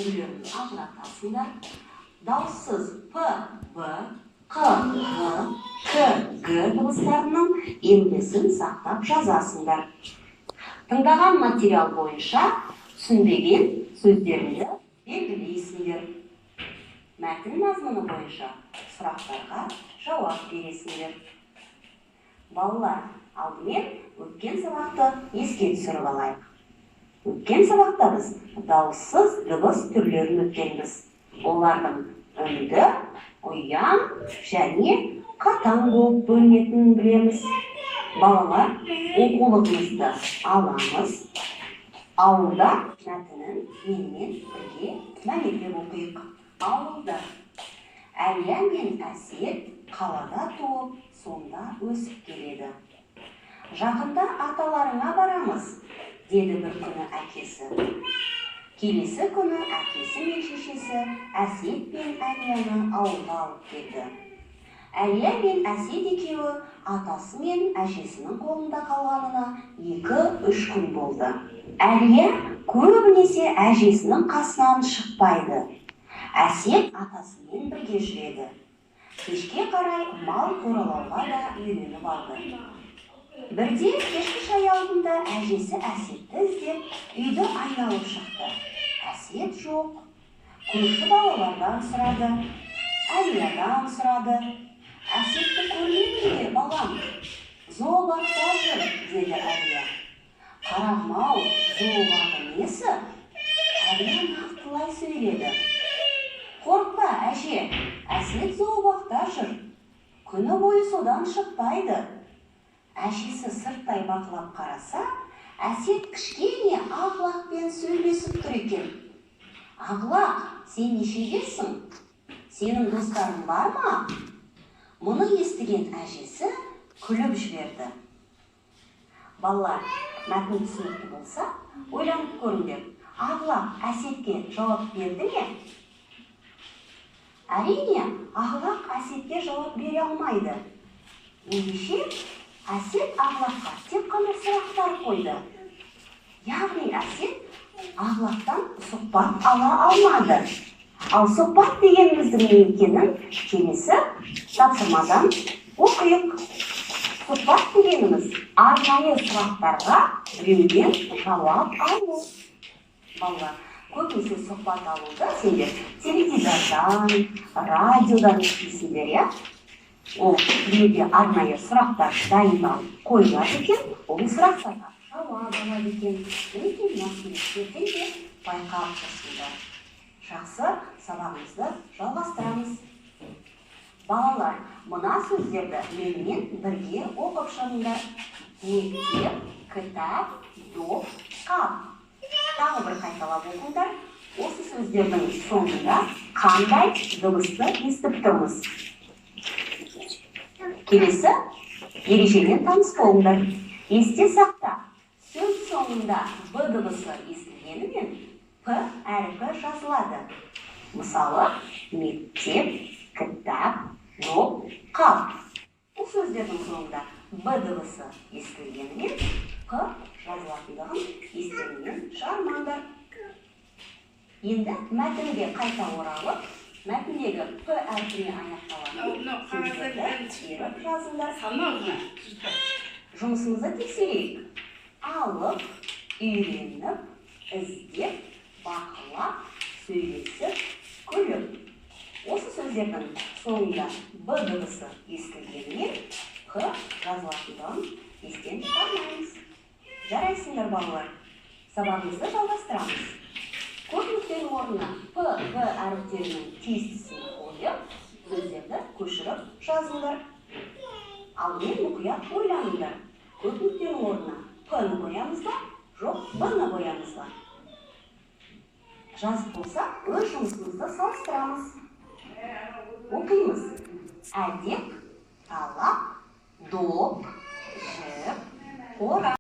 түрлерін ажыратасыңдар. Дауыссыз П, В, Q, G, K, G дыбыстарының емлесін сақтап жазасыңдар. Тыңдаған материал бойынша түсінбеген сөздерді белгілейсіңдер. Мәтін мазмұны бойынша сұрақтарға жауап бересіңдер. Балалар, алдымен өткен сабақты еске түсіріп алайық. Өткен сабақта біз дауыссыз дыбыс түрлерін өткенбіз. Олардың үнді, ұяң және қатаң болып бөлінетінін білеміз. Балалар, оқулығымызды аламыз. Ауылда мәтінін менімен бірге мәнерлеп оқиық. Ауылда Әлия мен Әсет қалада туып, сонда өсіп келеді. Жақында аталарыңа барамыз, деді бір күні әкесі. Келесі күні әкесі мен шешесі Әсет пен Әлияны ауылға алып келді. Әлия мен Әсет екеуі атасы мен әжесінің қолында қалғанына 2-3 күн болды. Әлия көбінесе әжесінің қасынан шықпайды. Әсет атасымен бірге жүреді. Кешке қарай мал қоралауға да үйреніп алды. Бірде кешкі шай алдында әжесі Әсетті іздеп үйді айналып шықты. Әсет жоқ. Көрші балалардан сұрады, Әлиядан сұрады. Әсетті көрмеймін бе, балам? Зообақта жүр, деді Әлия. Қарағым-ау, зообағы несі? Әлия нақтылай сөйледі. Қорықпа, әже, Әсет зообақта жүр. Күні бойы содан шықпайды. Әжесі сырттай бақылап қараса, Әсет кішкене Ағлақпен сөйлесіп тұр екен. Ағлақ, сен нешедесің? Сенің достарың бар ма? Мұны естіген әжесі күліп жіберді. Балалар, мәтін түсінікті болса, ойланып көріңдер. Ағлақ Әсетке жауап берді ме? Әрине, Ағлақ Әсетке жауап бере алмайды. Ендеше, Әсет Ағлаққа тек қана сұрақтар қойды. Яғни Әсет Ағлақтан сұхбат ала алмады. Ал сұхбат дегеніміздің не екенін келесі тапсырмадан оқиық. Сұхбат дегеніміз арнайы сұрақтарға біреуден жауап алу. Балалар, көбінесе сұхбат алуды сендер теледидардан, радиодан естисіңдер, иә? Ол біреуге арнайы сұрақтар дайындалып қойылады екен, ол сұрақтарға жауап алады екен. Өте мәселелерден де байқап тұрсыңдар. Жақсы, сабағымызды жалғастырамыз. Балалар, мына сөздерді менімен бірге оқып шығыңдар. Мектеп, кітап, доп, қап. Тағы бір қайталап оқыңдар. Осы сөздердің соңында қандай дыбысты естіп тұрмыз? Келесі ережемен таныс болыңдар. Есте сақта, сөз соңында Б дыбысы естілгенімен П әріпі жазылады. Мысалы, мектеп, кітап, доп, қап. Бұл сөздердің соңында Б дыбысы естілгенімен П жазылатындығын естеріңнен шығармаңдар. Енді мәтінге қайта оралып, мәтіндегі П әрпіне аяқталатын сөздерді еріп жазыңдар. Жұмысымызды тексерейік. Алып, үйреніп, іздеп, бақылап, сөйлесіп, күліп. Осы сөздердің соңында Б дыбысы естілгенімен П жазылатындығын естен шығармаймыз. Жарайсыңдар, балалар. Сабағымызды жалғастырамыз. Көп нүктенің орнына П, В әріптерінің тиістісін қойып, сөздерді көшіріп жазыңдар. Алдымен мұқият ойланыңдар. Көп нүктенің орнына П-ны қоямыз ба, жоқ Б-ны қоямыз ба? Жазып болса, өз жұмысымызды салыстырамыз. Оқимыз. Әдеп, талап, доп, жіп, қора.